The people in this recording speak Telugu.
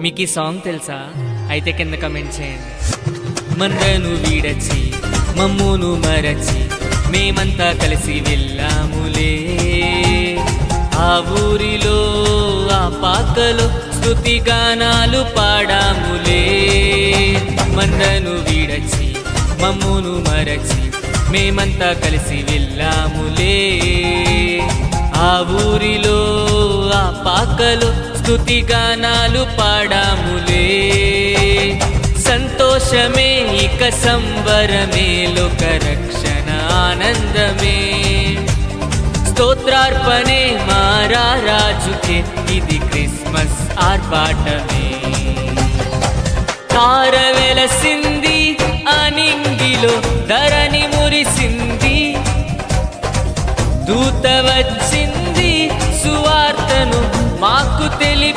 మీకు ఈ సాంగ్ తెలుసా? అయితే కింద కమెంట్ చేయండి. మందను వీడచి మమ్మును మరచి మేమంతా కలిసి వెళ్ళాములే, ఆ ఊరిలో ఆ పాకలో స్తుతి గానాలు పాడాములే. మందను వీడచి మమ్మును మరచి మేమంతా కలిసి వెళ్ళాములే, ఆ ఊరిలో ఆ పాకలో స్తుతి గానాలు పాడాములే. సంతోషమే ఇక సంబరమే, లోక రక్షణ ఆనందమే, స్తోత్రార్పణే మా రాజుకే, ఇది క్రిస్మస్ ఆర్భాటమే. తార వెలసింది అనింగిలో, ధరణి మురిసింది, దూత వచ్చింది సువార్తను మాకు తెలిపి